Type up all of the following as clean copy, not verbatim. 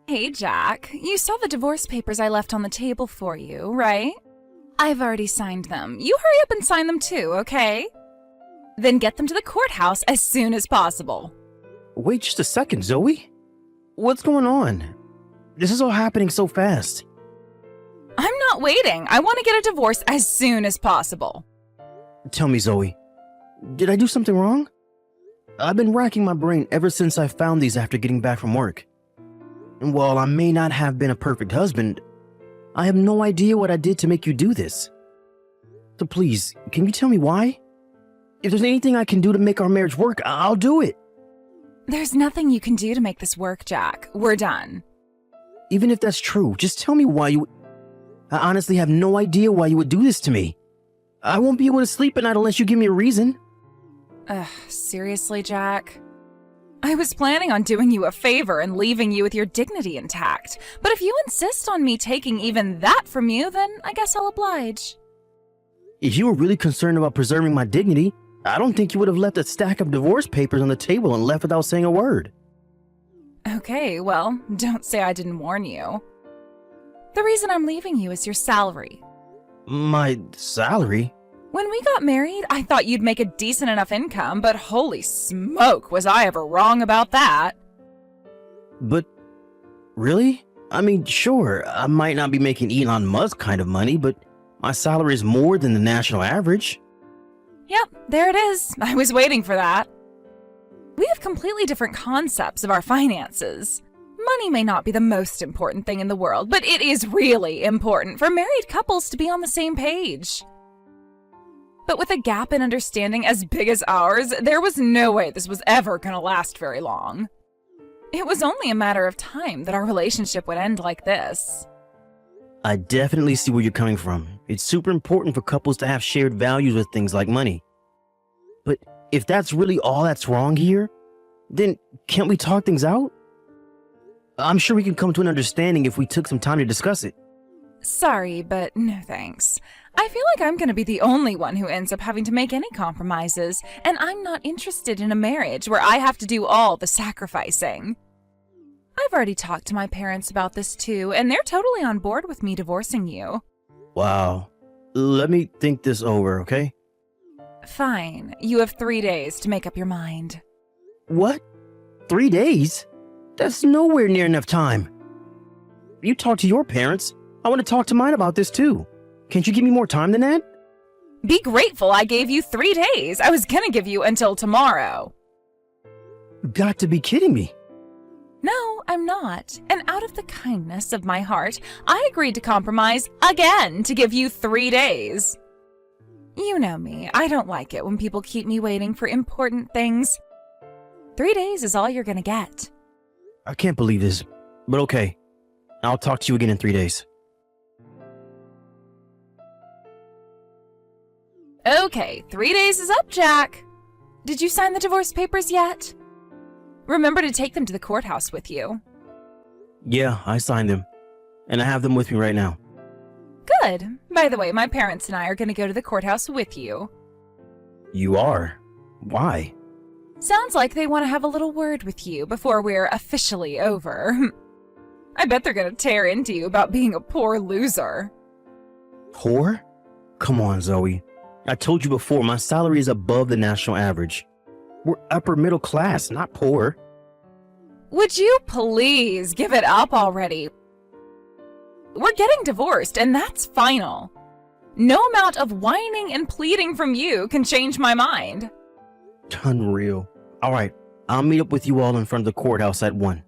Hey, Jack. You saw the divorce papers I left on the table for you, right? I've already signed them. You hurry up and sign them too, okay? Then get them to the courthouse as soon as possible. Wait just a second, Zoe. What's going on? This is all happening so fast. I'm not waiting. I want to get a divorce as soon as possible. Tell me, Zoe, did I do something wrong? I've been racking my brain ever since I found these after getting back from work. And while I may not have been a perfect husband, I have no idea what I did to make you do this. So please, can you tell me why? If there's anything I can do to make our marriage work, I'll do it. There's nothing you can do to make this work, Jack. We're done. Even if that's true, just tell me why you... I honestly have no idea why you would do this to me. I won't be able to sleep at night unless you give me a reason. Seriously, Jack? I was planning on doing you a favor and leaving you with your dignity intact, but if you insist on me taking even that from you, then I guess I'll oblige. If you were really concerned about preserving my dignity, I don't think you would have left a stack of divorce papers on the table and left without saying a word. Okay, well, don't say I didn't warn you. The reason I'm leaving you is your salary. My salary? When we got married, I thought you'd make a decent enough income, but holy smoke, was I ever wrong about that? But, really? I mean, sure, I might not be making Elon Musk kind of money, but my salary is more than the national average. Yep, there it is. I was waiting for that. We have completely different concepts of our finances. Money may not be the most important thing in the world, but it is really important for married couples to be on the same page. But with a gap in understanding as big as ours, there was no way this was ever going to last very long. It was only a matter of time that our relationship would end like this. I definitely see where you're coming from. It's super important for couples to have shared values with things like money. But if that's really all that's wrong here, then can't we talk things out? I'm sure we can come to an understanding if we took some time to discuss it. Sorry, but no thanks. I feel like I'm going to be the only one who ends up having to make any compromises, and I'm not interested in a marriage where I have to do all the sacrificing. I've already talked to my parents about this too, and they're totally on board with me divorcing you. Wow. Let me think this over, okay? Fine. You have 3 days to make up your mind. What? 3 days? That's nowhere near enough time. You talk to your parents. I want to talk to mine about this too. Can't you give me more time than that? Be grateful I gave you 3 days. I was gonna give you until tomorrow. Got to be kidding me. No, I'm not. And out of the kindness of my heart, I agreed to compromise again to give you 3 days. You know me. I don't like it when people keep me waiting for important things. 3 days is all you're gonna get. I can't believe this, but okay. I'll talk to you again in 3 days. Okay, 3 days is up, Jack. Did you sign the divorce papers yet? Remember to take them to the courthouse with you. Yeah, I signed them. And I have them with me right now. Good. By the way, my parents and I are going to go to the courthouse with you. You are? Why? Sounds like they want to have a little word with you before we're officially over. I bet they're going to tear into you about being a poor loser. Poor? Come on, Zoe. I told you before, my salary is above the national average. We're upper middle class, not poor. Would you please give it up already? We're getting divorced, and that's final. No amount of whining and pleading from you can change my mind. Unreal. All right, I'll meet up with you all in front of the courthouse at 1.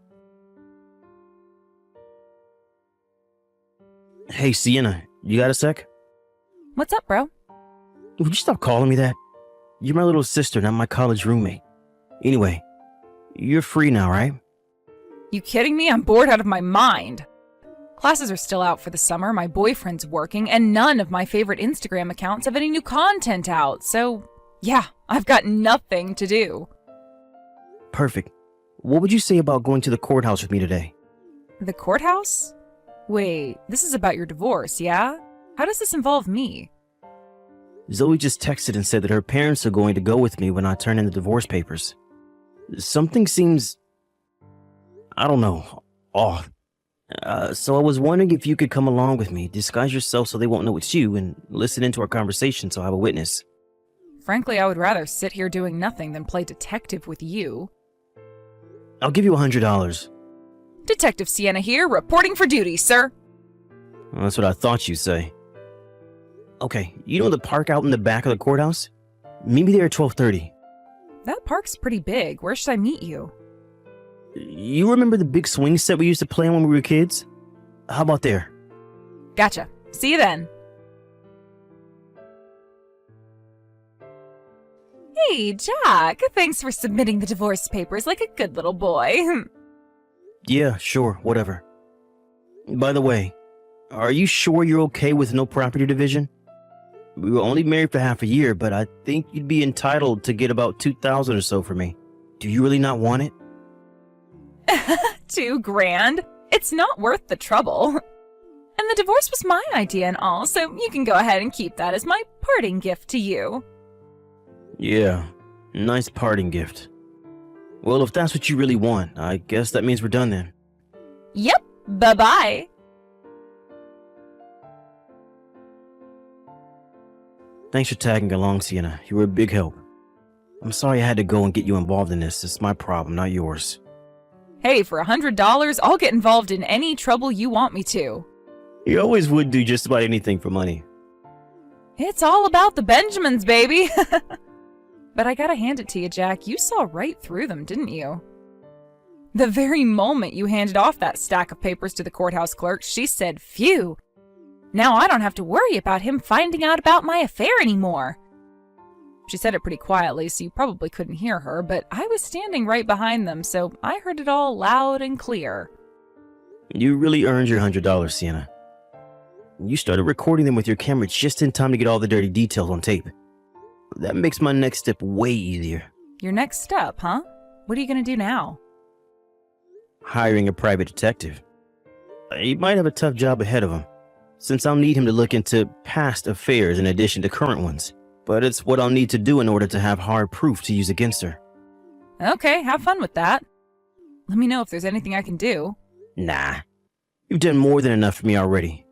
Hey, Sienna, you got a sec? What's up, bro? Would you stop calling me that? You're my little sister, not my college roommate. Anyway, you're free now, right? You kidding me? I'm bored out of my mind. Classes are still out for the summer, my boyfriend's working, and none of my favorite Instagram accounts have any new content out, so yeah, I've got nothing to do. Perfect. What would you say about going to the courthouse with me today? The courthouse? Wait, this is about your divorce, yeah? How does this involve me? Zoe just texted and said that her parents are going to go with me when I turn in the divorce papers. Something seems, I don't know, off. So I was wondering if you could come along with me, disguise yourself so they won't know it's you, and listen into our conversation so I have a witness. Frankly, I would rather sit here doing nothing than play detective with you. I'll give you $100. Detective Sienna here, reporting for duty, sir. Well, that's what I thought you'd say. Okay, you know the park out in the back of the courthouse? Meet me there at 12:30. That park's pretty big. Where should I meet you? You remember the big swing set we used to play on when we were kids? How about there? Gotcha. See you then. Hey, Jack. Thanks for submitting the divorce papers like a good little boy. Yeah, sure, whatever. By the way, are you sure you're okay with no property division? We were only married for half a year, but I think you'd be entitled to get about $2,000 or so for me. Do you really not want it? $2,000? It's not worth the trouble. And the divorce was my idea and all, so you can go ahead and keep that as my parting gift to you. Yeah, nice parting gift. Well, if that's what you really want, I guess that means we're done then. Yep, bye-bye. Thanks for tagging along, Sienna. You were a big help. I'm sorry I had to go and get you involved in this. It's my problem, not yours. Hey, for $100, I'll get involved in any trouble you want me to. You always would do just about anything for money. It's all about the Benjamins, baby. But I gotta hand it to you, Jack. You saw right through them, didn't you? The very moment you handed off that stack of papers to the courthouse clerk, she said, "Phew. Now I don't have to worry about him finding out about my affair anymore." She said it pretty quietly, so you probably couldn't hear her, but I was standing right behind them, so I heard it all loud and clear. You really earned your $100, Sienna. You started recording them with your camera just in time to get all the dirty details on tape. That makes my next step way easier. Your next step, huh? What are you gonna do now? Hiring a private detective. He might have a tough job ahead of him, since I'll need him to look into past affairs in addition to current ones. But it's what I'll need to do in order to have hard proof to use against her. Okay, have fun with that. Let me know if there's anything I can do. Nah, you've done more than enough for me already.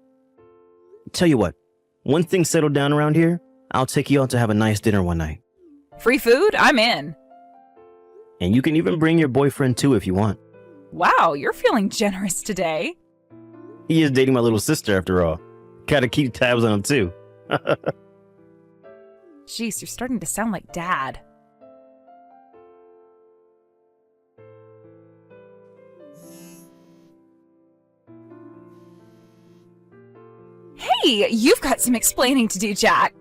Tell you what, when things settle down around here, I'll take you out to have a nice dinner one night. Free food? I'm in. And you can even bring your boyfriend too if you want. Wow, you're feeling generous today. He is dating my little sister after all. Gotta keep tabs on him too. Jeez, you're starting to sound like Dad. Hey, you've got some explaining to do, Jack.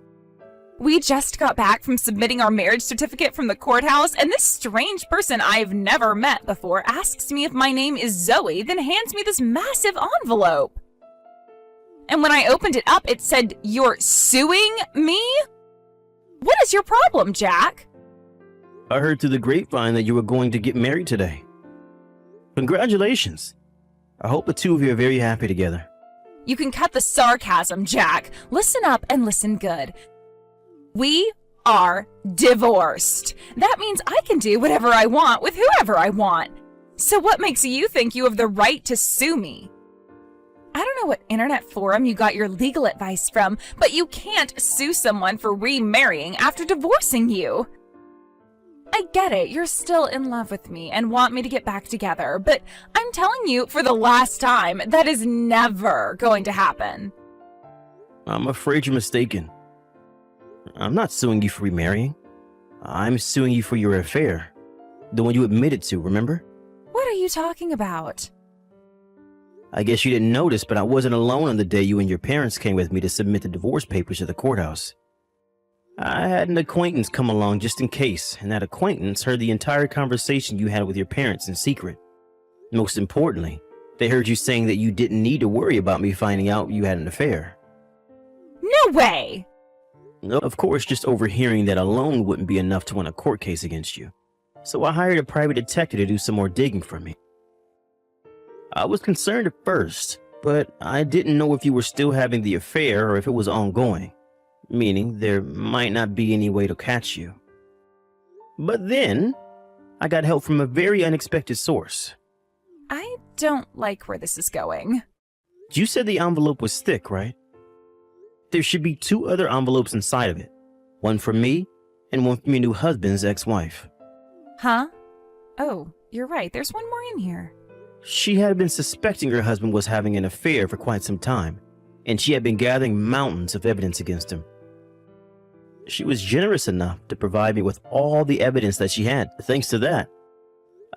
We just got back from submitting our marriage certificate from the courthouse, and this strange person I've never met before asks me if my name is Zoe, then hands me this massive envelope. And when I opened it up, it said, "You're suing me?" What is your problem, Jack? I heard through the grapevine that you were going to get married today. Congratulations. I hope the two of you are very happy together. You can cut the sarcasm, Jack. Listen up and listen good. We are divorced. That means I can do whatever I want with whoever I want. So what makes you think you have the right to sue me? I don't know what internet forum you got your legal advice from, but you can't sue someone for remarrying after divorcing you. I get it, you're still in love with me and want me to get back together, but I'm telling you for the last time, that is never going to happen. I'm afraid you're mistaken. I'm not suing you for remarrying. I'm suing you for your affair. The one you admitted to, remember? What are you talking about? I guess you didn't notice, but I wasn't alone on the day you and your parents came with me to submit the divorce papers to the courthouse. I had an acquaintance come along just in case, and that acquaintance heard the entire conversation you had with your parents in secret. Most importantly, they heard you saying that you didn't need to worry about me finding out you had an affair. No way! No, of course, just overhearing that alone wouldn't be enough to win a court case against you. So I hired a private detective to do some more digging for me. I was concerned at first, but I didn't know if you were still having the affair or if it was ongoing, meaning there might not be any way to catch you. But then, I got help from a very unexpected source. I don't like where this is going. You said the envelope was thick, right? There should be 2 other envelopes inside of it. One from me and one from your new husband's ex-wife. Huh? Oh, you're right. There's one more in here. She had been suspecting her husband was having an affair for quite some time, and she had been gathering mountains of evidence against him. She was generous enough to provide me with all the evidence that she had. Thanks to that,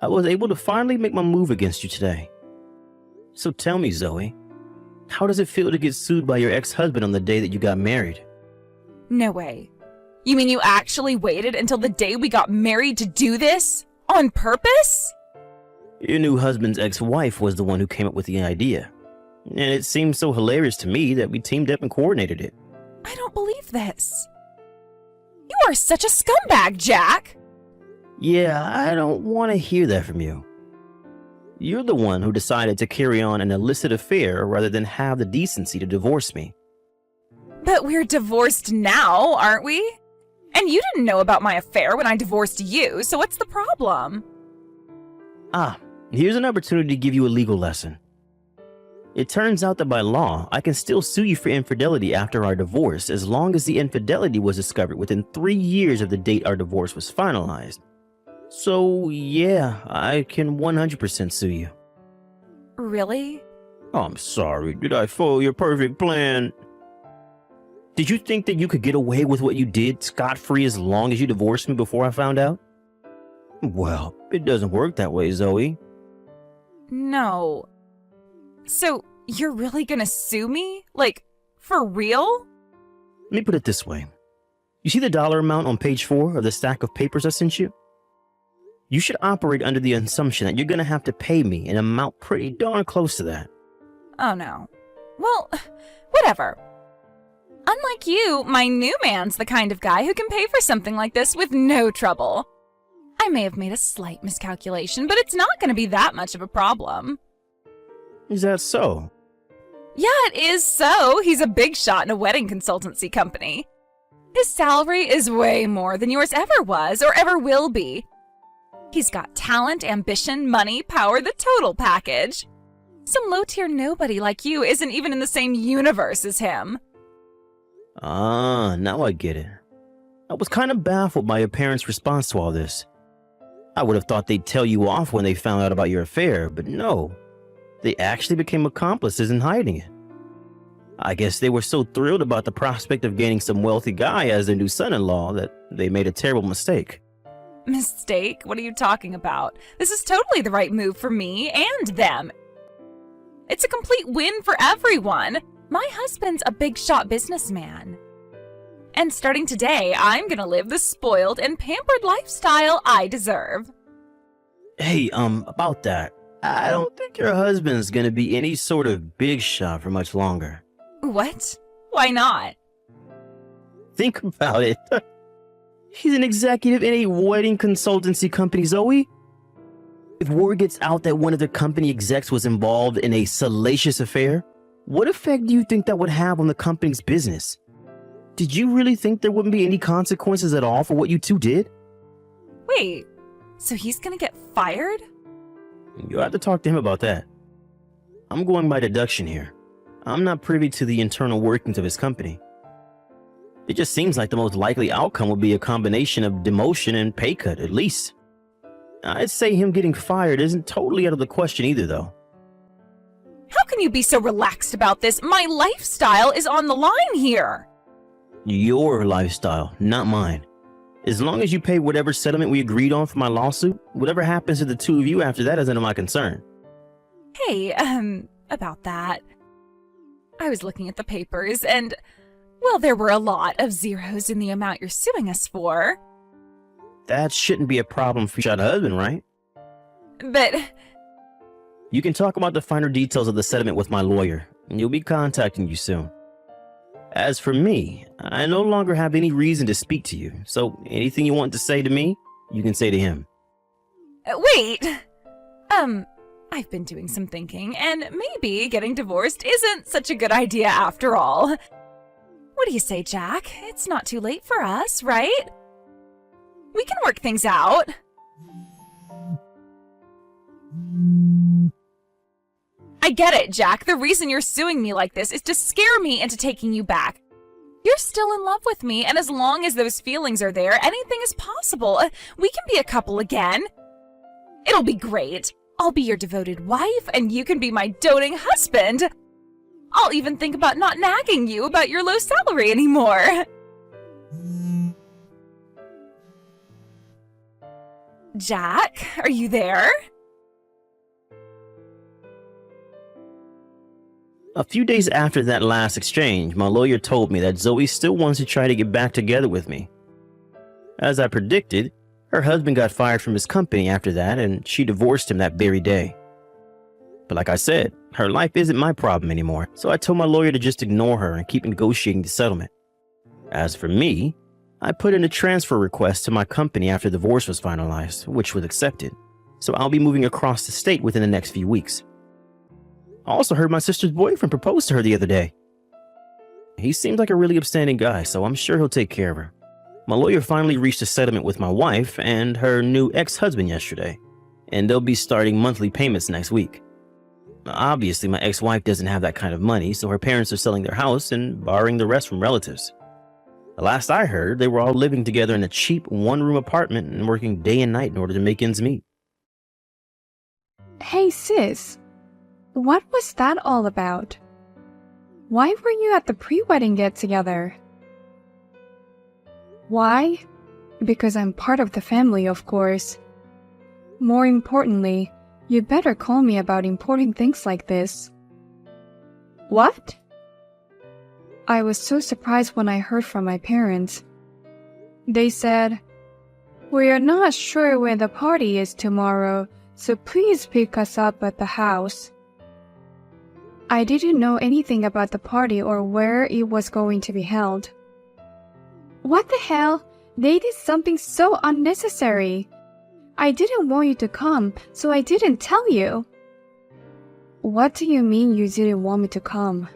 I was able to finally make my move against you today. So tell me, Zoe, how does it feel to get sued by your ex-husband on the day that you got married? No way. You mean you actually waited until the day we got married to do this? On purpose? Your new husband's ex-wife was the one who came up with the idea, and it seemed so hilarious to me that we teamed up and coordinated it. I don't believe this. You are such a scumbag, Jack! Yeah, I don't want to hear that from you. You're the one who decided to carry on an illicit affair rather than have the decency to divorce me. But we're divorced now, aren't we? And you didn't know about my affair when I divorced you, so what's the problem? Here's an opportunity to give you a legal lesson. It turns out that by law, I can still sue you for infidelity after our divorce as long as the infidelity was discovered within 3 years of the date our divorce was finalized. So, yeah, I can 100% sue you. Really? I'm sorry, did I foil your perfect plan? Did you think that you could get away with what you did scot-free as long as you divorced me before I found out? Well, it doesn't work that way, Zoe. No. So, you're really gonna sue me? Like, for real? Let me put it this way. You see the dollar amount on page 4 of the stack of papers I sent you? You should operate under the assumption that you're gonna have to pay me an amount pretty darn close to that. Oh no. Well, whatever. Unlike you, my new man's the kind of guy who can pay for something like this with no trouble. I may have made a slight miscalculation, but it's not going to be that much of a problem. Is that so? Yeah, it is so. He's a big shot in a wedding consultancy company. His salary is way more than yours ever was or ever will be. He's got talent, ambition, money, power, the total package. Some low-tier nobody like you isn't even in the same universe as him. Now I get it. I was kind of baffled by your parents' response to all this. I would have thought they'd tell you off when they found out about your affair, but no. They actually became accomplices in hiding it. I guess they were so thrilled about the prospect of gaining some wealthy guy as their new son-in-law that they made a terrible mistake. Mistake? What are you talking about? This is totally the right move for me and them. It's a complete win for everyone. My husband's a big shot businessman. And starting today, I'm gonna live the spoiled and pampered lifestyle I deserve. Hey, about that. I don't think your husband's gonna be any sort of big shot for much longer. What? Why not? Think about it. He's an executive in a wedding consultancy company, Zoe. If word gets out that one of the company execs was involved in a salacious affair, what effect do you think that would have on the company's business? Did you really think there wouldn't be any consequences at all for what you two did? Wait, so he's gonna get fired? You'll have to talk to him about that. I'm going by deduction here. I'm not privy to the internal workings of his company. It just seems like the most likely outcome would be a combination of demotion and pay cut, at least. I'd say him getting fired isn't totally out of the question either, though. How can you be so relaxed about this? My lifestyle is on the line here. Your lifestyle, not mine. As long as you pay whatever settlement we agreed on for my lawsuit, whatever happens to the two of you after that is none of my concern. Hey, about that. I was looking at the papers and, well, there were a lot of zeros in the amount you're suing us for. That shouldn't be a problem for your husband, right? But... You can talk about the finer details of the settlement with my lawyer, and you'll be contacting you soon. As for me, I no longer have any reason to speak to you, so anything you want to say to me, you can say to him. Wait! I've been doing some thinking, and maybe getting divorced isn't such a good idea after all. What do you say, Jack? It's not too late for us, right? We can work things out. I get it, Jack. The reason you're suing me like this is to scare me into taking you back. You're still in love with me, and as long as those feelings are there, anything is possible. We can be a couple again. It'll be great. I'll be your devoted wife, and you can be my doting husband. I'll even think about not nagging you about your low salary anymore. Jack, are you there? A few days after that last exchange, my lawyer told me that Zoe still wants to try to get back together with me. As I predicted, her husband got fired from his company after that, and she divorced him that very day. But like I said, her life isn't my problem anymore, so I told my lawyer to just ignore her and keep negotiating the settlement. As for me, I put in a transfer request to my company after the divorce was finalized, which was accepted, so I'll be moving across the state within the next few weeks. I also heard my sister's boyfriend propose to her the other day. He seems like a really upstanding guy, so I'm sure he'll take care of her. My lawyer finally reached a settlement with my wife and her new ex-husband yesterday, and they'll be starting monthly payments next week. Obviously, my ex-wife doesn't have that kind of money, so her parents are selling their house and borrowing the rest from relatives. The last I heard, they were all living together in a cheap one-room apartment and working day and night in order to make ends meet. Hey sis, what was that all about? Why were you at the pre-wedding get-together? Why? Because I'm part of the family, of course. More importantly, you better call me about important things like this. What? I was so surprised when I heard from my parents. They said, "We are not sure where the party is tomorrow, so please pick us up at the house." I didn't know anything about the party or where it was going to be held. What the hell? They did something so unnecessary. I didn't want you to come, so I didn't tell you. What do you mean you didn't want me to come?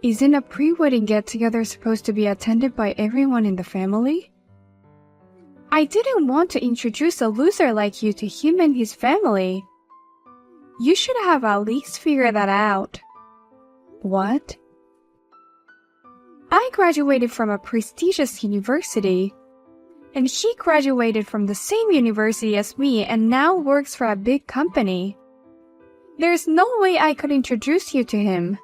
Isn't a pre-wedding get-together supposed to be attended by everyone in the family? I didn't want to introduce a loser like you to him and his family. You should have at least figured that out. What? I graduated from a prestigious university, and she graduated from the same university as me and now works for a big company. There's no way I could introduce you to him.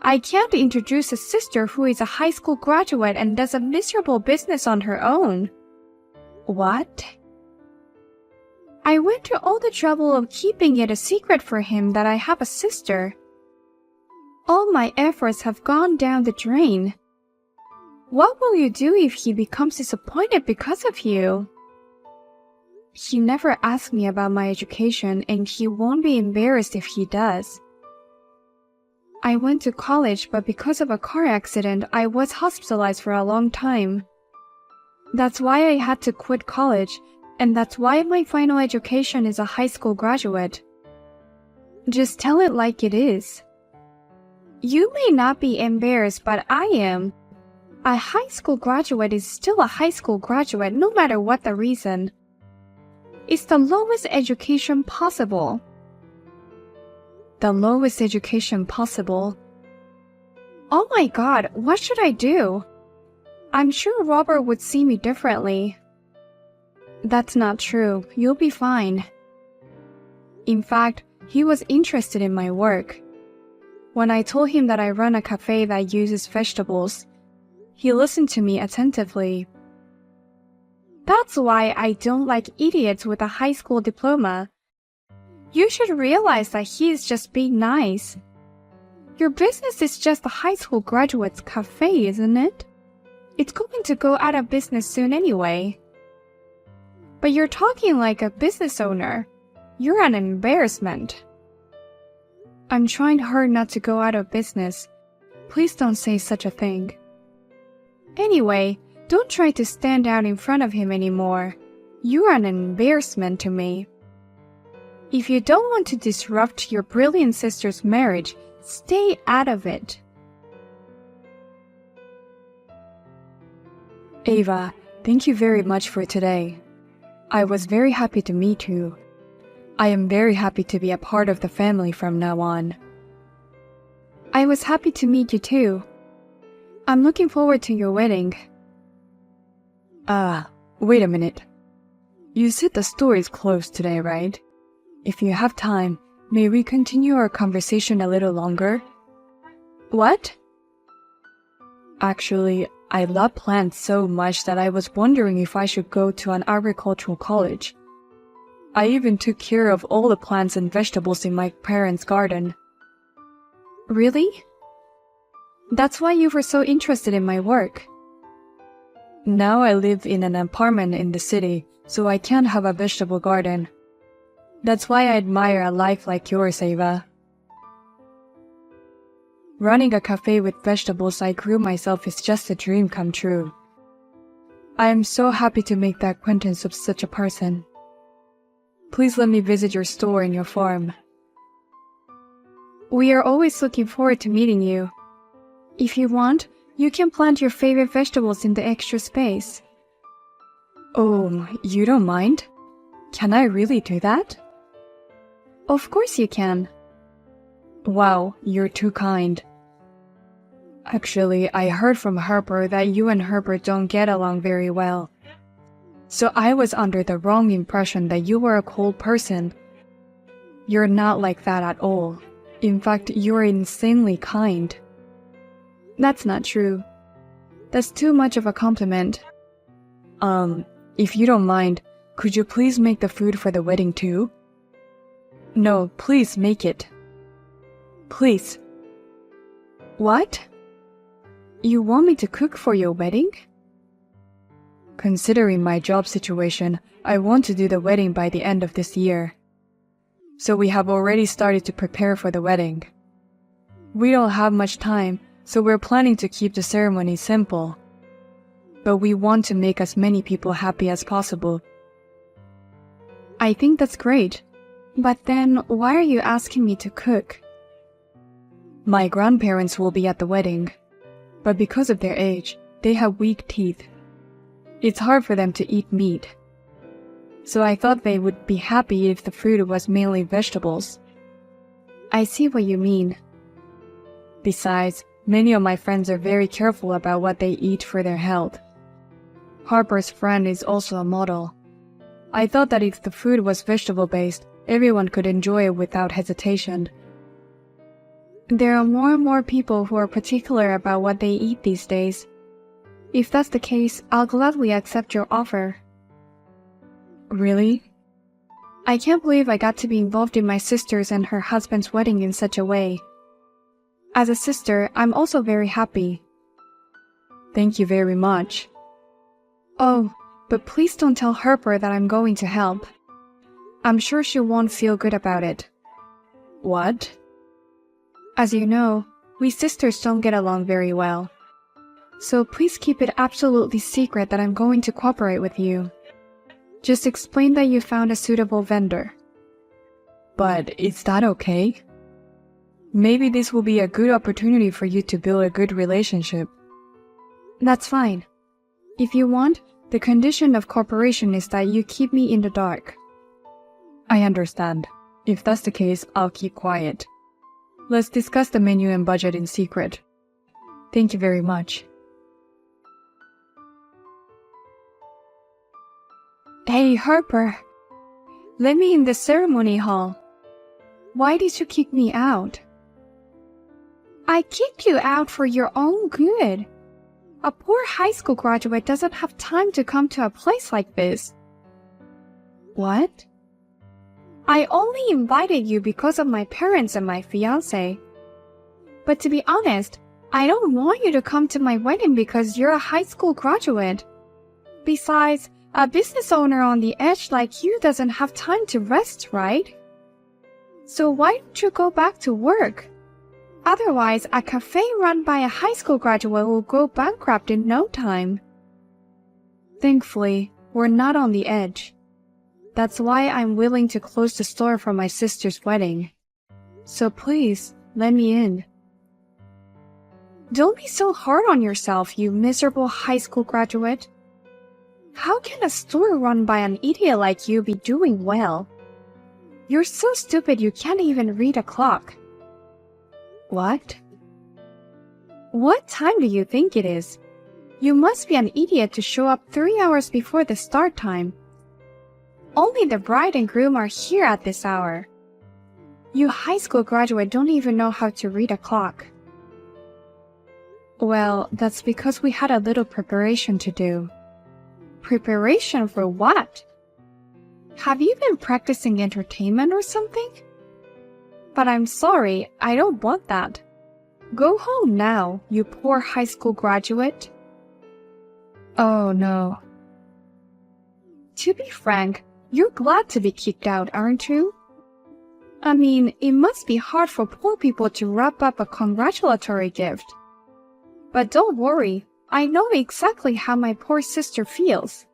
I can't introduce a sister who is a high school graduate and does a miserable business on her own. What? I went to all the trouble of keeping it a secret for him that I have a sister. All my efforts have gone down the drain. What will you do if he becomes disappointed because of you? He never asked me about my education, and he won't be embarrassed if he does. I went to college, but because of a car accident, I was hospitalized for a long time. That's why I had to quit college, and that's why my final education is a high school graduate. Just tell it like it is. You may not be embarrassed, but I am. A high school graduate is still a high school graduate no matter what the reason. It's the lowest education possible. The lowest education possible. Oh my God, what should I do? I'm sure Robert would see me differently. That's not true. You'll be fine. In fact, he was interested in my work. When I told him that I run a cafe that uses vegetables, he listened to me attentively. That's why I don't like idiots with a high school diploma. You should realize that he is just being nice. Your business is just a high school graduate's cafe, isn't it? It's going to go out of business soon anyway. But you're talking like a business owner. You're an embarrassment. I'm trying hard not to go out of business. Please don't say such a thing. Anyway, don't try to stand out in front of him anymore. You're an embarrassment to me. If you don't want to disrupt your brilliant sister's marriage, stay out of it. Ava, thank you very much for today. I was very happy to meet you. I am very happy to be a part of the family from now on. I was happy to meet you too. I'm looking forward to your wedding. Wait a minute. You said the store is closed today, right? If you have time, may we continue our conversation a little longer? What? Actually, I love plants so much that I was wondering if I should go to an agricultural college. I even took care of all the plants and vegetables in my parents' garden. Really? That's why you were so interested in my work. Now I live in an apartment in the city, so I can't have a vegetable garden. That's why I admire a life like yours, Ava. Running a cafe with vegetables I grew myself is just a dream come true. I am so happy to make the acquaintance of such a person. Please let me visit your store and your farm. We are always looking forward to meeting you. If you want, you can plant your favorite vegetables in the extra space. Oh, you don't mind? Can I really do that? Of course you can. Wow, you're too kind. Actually, I heard from Harper that you and Herbert don't get along very well. So I was under the wrong impression that you were a cold person. You're not like that at all. In fact, you're insanely kind. That's not true. That's too much of a compliment. If you don't mind, could you please make the food for the wedding too? No, please make it. Please. What? You want me to cook for your wedding? Considering my job situation, I want to do the wedding by the end of this year. So we have already started to prepare for the wedding. We don't have much time, so we're planning to keep the ceremony simple. But we want to make as many people happy as possible. I think that's great. But then, why are you asking me to cook? My grandparents will be at the wedding, but because of their age, they have weak teeth. It's hard for them to eat meat. So I thought they would be happy if the food was mainly vegetables. I see what you mean. Besides, many of my friends are very careful about what they eat for their health. Harper's friend is also a model. I thought that if the food was vegetable-based, everyone could enjoy it without hesitation. There are more and more people who are particular about what they eat these days. If that's the case, I'll gladly accept your offer. Really? I can't believe I got to be involved in my sister's and her husband's wedding in such a way. As a sister, I'm also very happy. Thank you very much. Oh, but please don't tell Harper that I'm going to help. I'm sure she won't feel good about it. What? As you know, we sisters don't get along very well. So please keep it absolutely secret that I'm going to cooperate with you. Just explain that you found a suitable vendor. But is that okay? Maybe this will be a good opportunity for you to build a good relationship. That's fine. If you want, the condition of cooperation is that you keep me in the dark. I understand. If that's the case, I'll keep quiet. Let's discuss the menu and budget in secret. Thank you very much. Hey, Harper. Let me in the ceremony hall. Why did you kick me out? I kicked you out for your own good. A poor high school graduate doesn't have time to come to a place like this. What? I only invited you because of my parents and my fiancé. But to be honest, I don't want you to come to my wedding because you're a high school graduate. Besides, a business owner on the edge like you doesn't have time to rest, right? So why don't you go back to work? Otherwise, a cafe run by a high school graduate will go bankrupt in no time. Thankfully, we're not on the edge. That's why I'm willing to close the store for my sister's wedding. So please, let me in. Don't be so hard on yourself, you miserable high school graduate. How can a store run by an idiot like you be doing well? You're so stupid you can't even read a clock. What? What time do you think it is? You must be an idiot to show up 3 hours before the start time. Only the bride and groom are here at this hour. You high school graduate don't even know how to read a clock. Well, that's because we had a little preparation to do. Preparation for what? Have you been practicing entertainment or something? But I'm sorry, I don't want that. Go home now, you poor high school graduate. Oh no. To be frank, you're glad to be kicked out, aren't you? I mean, it must be hard for poor people to wrap up a congratulatory gift. But don't worry, I know exactly how my poor sister feels.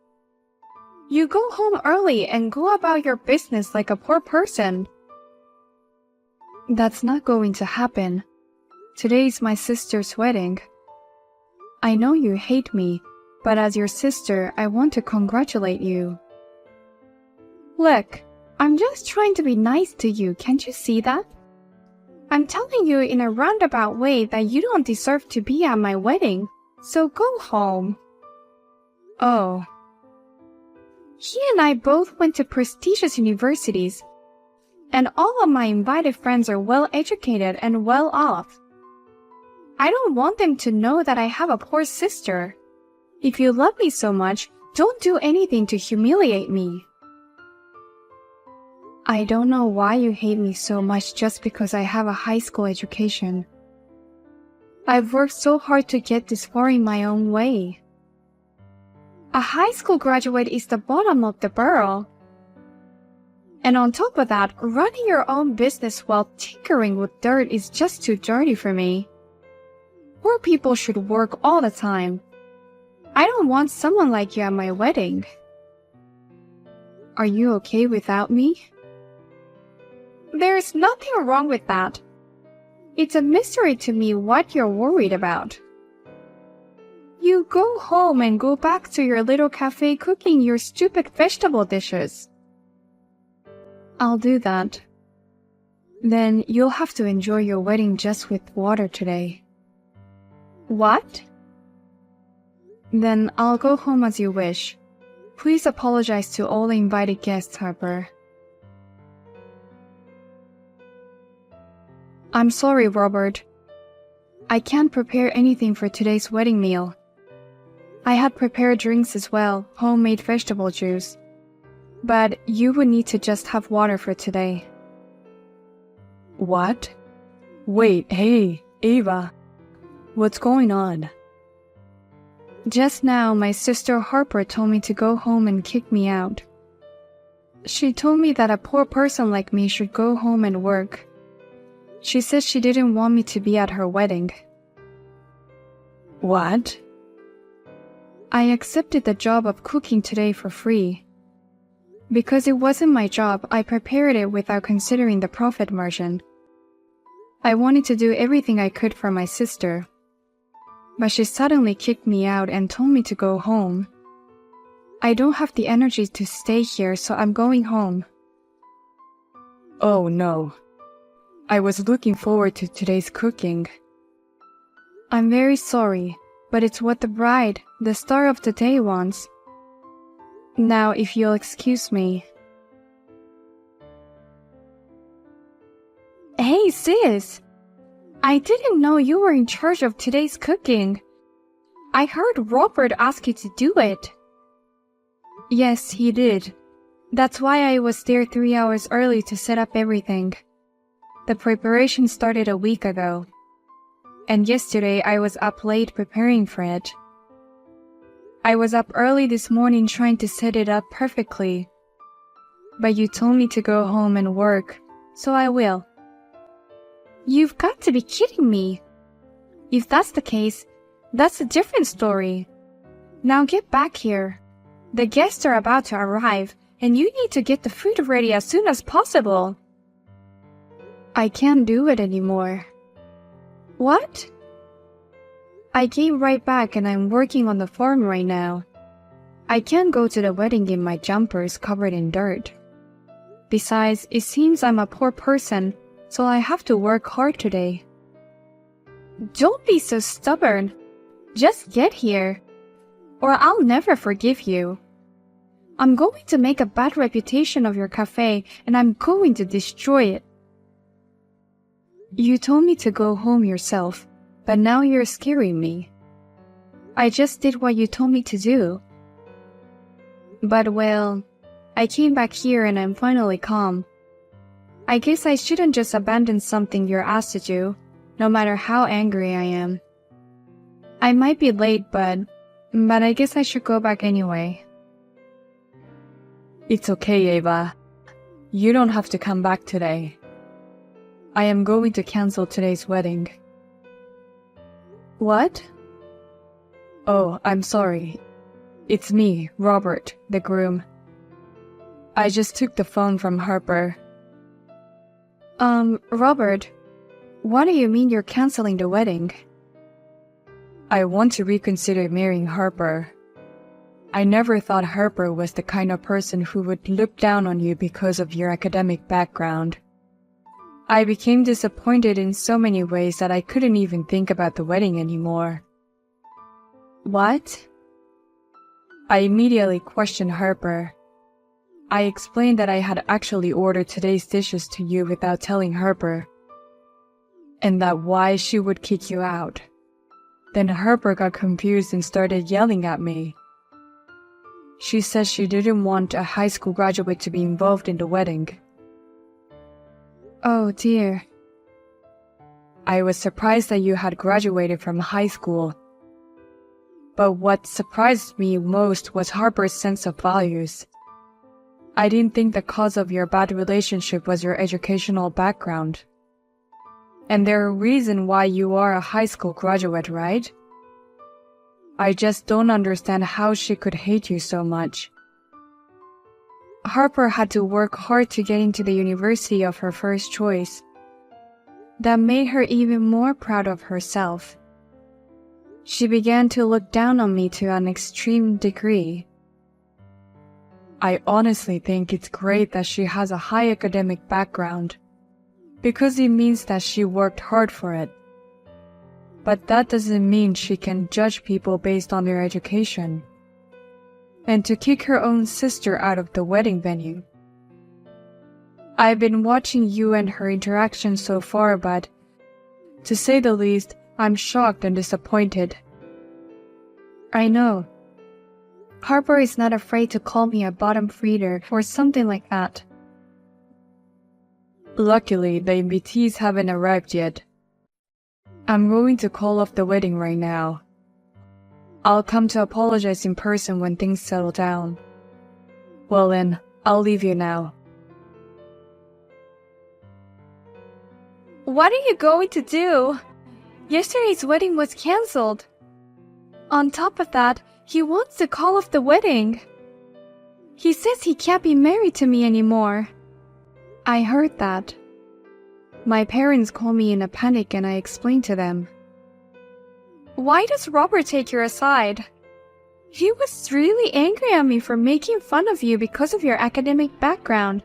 You go home early and go about your business like a poor person. That's not going to happen. Today is my sister's wedding. I know you hate me, but as your sister, I want to congratulate you. Look, I'm just trying to be nice to you, can't you see that? I'm telling you in a roundabout way that you don't deserve to be at my wedding, so go home. Oh. He and I both went to prestigious universities, and all of my invited friends are well educated and well off. I don't want them to know that I have a poor sister. If you love me so much, don't do anything to humiliate me. I don't know why you hate me so much just because I have a high school education. I've worked so hard to get this far in my own way. A high school graduate is the bottom of the barrel. And on top of that, running your own business while tinkering with dirt is just too dirty for me. Poor people should work all the time. I don't want someone like you at my wedding. Are you okay without me? There's nothing wrong with that. It's a mystery to me what you're worried about. You go home and go back to your little cafe cooking your stupid vegetable dishes. I'll do that. Then you'll have to enjoy your wedding just with water today. What? Then I'll go home as you wish. Please apologize to all the invited guests, Harper. I'm sorry, Robert. I can't prepare anything for today's wedding meal. I had prepared drinks as well, homemade vegetable juice. But you would need to just have water for today. What? Wait, hey, Ava. What's going on? Just now, my sister Harper told me to go home and kick me out. She told me that a poor person like me should go home and work. She said she didn't want me to be at her wedding. What? I accepted the job of cooking today for free. Because it wasn't my job, I prepared it without considering the profit margin. I wanted to do everything I could for my sister. But she suddenly kicked me out and told me to go home. I don't have the energy to stay here, so I'm going home. Oh no. I was looking forward to today's cooking. I'm very sorry, but it's what the bride, the star of the day, wants. Now, if you'll excuse me. Hey, sis! I didn't know you were in charge of today's cooking. I heard Robert ask you to do it. Yes, he did. That's why I was there 3 hours early to set up everything. The preparation started a week ago. And yesterday I was up late preparing for it. I was up early this morning trying to set it up perfectly. But you told me to go home and work, so I will. You've got to be kidding me. If that's the case, that's a different story. Now get back here. The guests are about to arrive, and you need to get the food ready as soon as possible. I can't do it anymore. What? I came right back and I'm working on the farm right now. I can't go to the wedding in my jumpers covered in dirt. Besides, it seems I'm a poor person, so I have to work hard today. Don't be so stubborn. Just get here, or I'll never forgive you. I'm going to make a bad reputation of your cafe, and I'm going to destroy it. You told me to go home yourself, but now you're scaring me. I just did what you told me to do. But well, I came back here and I'm finally calm. I guess I shouldn't just abandon something you're asked to do, no matter how angry I am. I might be late, but I guess I should go back anyway. It's okay, Ava. You don't have to come back today. I am going to cancel today's wedding. What? Oh, I'm sorry. It's me, Robert, the groom. I just took the phone from Harper. Robert, what do you mean you're canceling the wedding? I want to reconsider marrying Harper. I never thought Harper was the kind of person who would look down on you because of your academic background. I became disappointed in so many ways that I couldn't even think about the wedding anymore. What? I immediately questioned Harper. I explained that I had actually ordered today's dishes to you without telling Harper, and that why she would kick you out. Then Harper got confused and started yelling at me. She said she didn't want a high school graduate to be involved in the wedding. Oh dear. I was surprised that you had graduated from high school. But what surprised me most was Harper's sense of values. I didn't think the cause of your bad relationship was your educational background. And there's a reason why you are a high school graduate, right? I just don't understand how she could hate you so much. Harper had to work hard to get into the university of her first choice. That made her even more proud of herself. She began to look down on me to an extreme degree. I honestly think it's great that she has a high academic background, because it means that she worked hard for it. But that doesn't mean she can judge people based on their education, and to kick her own sister out of the wedding venue. I've been watching you and her interaction so far, but, to say the least, I'm shocked and disappointed. I know. Harper is not afraid to call me a bottom feeder or something like that. Luckily, the invitees haven't arrived yet. I'm going to call off the wedding right now. I'll come to apologize in person when things settle down. Well then, I'll leave you now. What are you going to do? Yesterday's wedding was cancelled. On top of that, he wants to call off the wedding. He says he can't be married to me anymore. I heard that. My parents called me in a panic and I explained to them. Why does Robert take your side? He was really angry at me for making fun of you because of your academic background.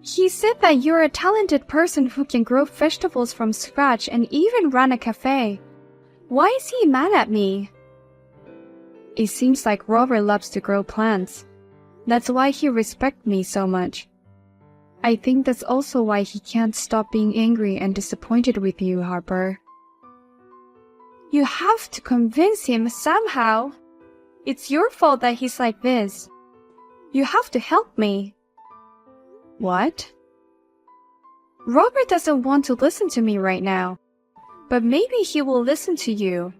He said that you're a talented person who can grow vegetables from scratch and even run a cafe. Why is he mad at me? It seems like Robert loves to grow plants. That's why he respects me so much. I think that's also why he can't stop being angry and disappointed with you, Harper. You have to convince him somehow. It's your fault that he's like this. You have to help me. What? Robert doesn't want to listen to me right now, but maybe he will listen to you.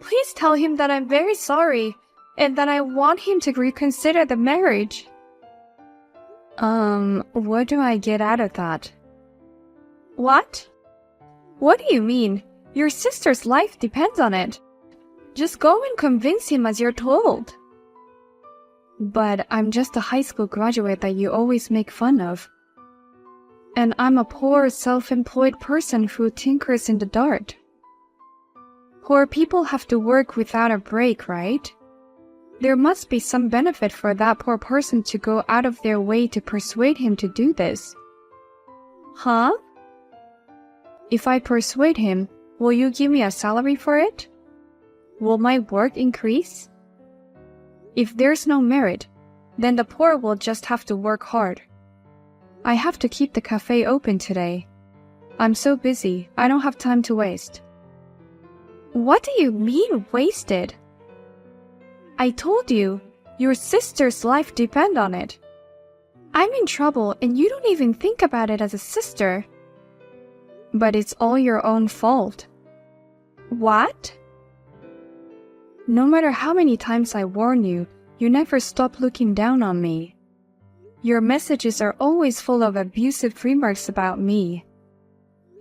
Please tell him that I'm very sorry and that I want him to reconsider the marriage. What do I get out of that? What? What do you mean? Your sister's life depends on it. Just go and convince him as you're told. But I'm just a high school graduate that you always make fun of. And I'm a poor, self-employed person who tinkers in the dark. Poor people have to work without a break, right? There must be some benefit for that poor person to go out of their way to persuade him to do this. Huh? If I persuade him, will you give me a salary for it? Will my work increase? If there's no merit, then the poor will just have to work hard. I have to keep the cafe open today. I'm so busy, I don't have time to waste. What do you mean, wasted? I told you, your sister's life depends on it. I'm in trouble and you don't even think about it as a sister. But it's all your own fault. What? No matter how many times I warn you, you never stop looking down on me. Your messages are always full of abusive remarks about me.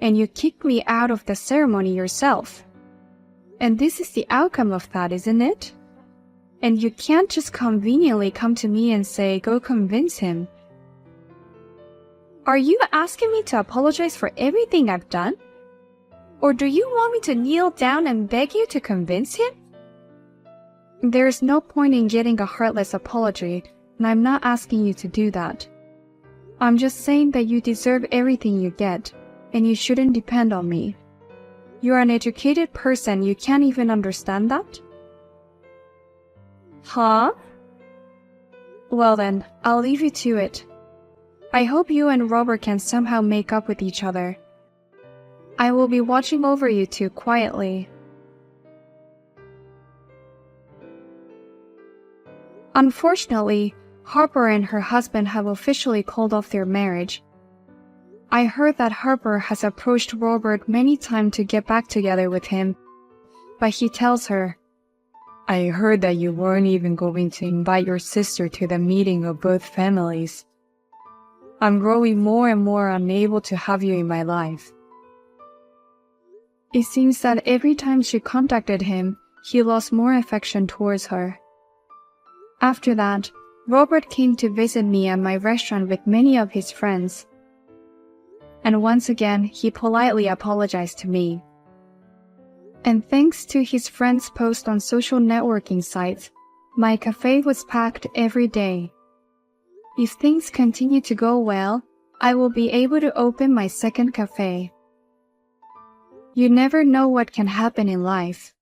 And you kick me out of the ceremony yourself. And this is the outcome of that, isn't it? And you can't just conveniently come to me and say, go convince him. Are you asking me to apologize for everything I've done? Or do you want me to kneel down and beg you to convince him? There's no point in getting a heartless apology, and I'm not asking you to do that. I'm just saying that you deserve everything you get, and you shouldn't depend on me. You're an educated person, you can't even understand that? Huh? Well then, I'll leave you to it. I hope you and Robert can somehow make up with each other. I will be watching over you two quietly. Unfortunately, Harper and her husband have officially called off their marriage. I heard that Harper has approached Robert many times to get back together with him, but he tells her, I heard that you weren't even going to invite your sister to the meeting of both families. I'm growing more and more unable to have you in my life. It seems that every time she contacted him, he lost more affection towards her. After that, Robert came to visit me at my restaurant with many of his friends. And once again, he politely apologized to me. And thanks to his friends' posts on social networking sites, my cafe was packed every day. If things continue to go well, I will be able to open my second cafe. You never know what can happen in life.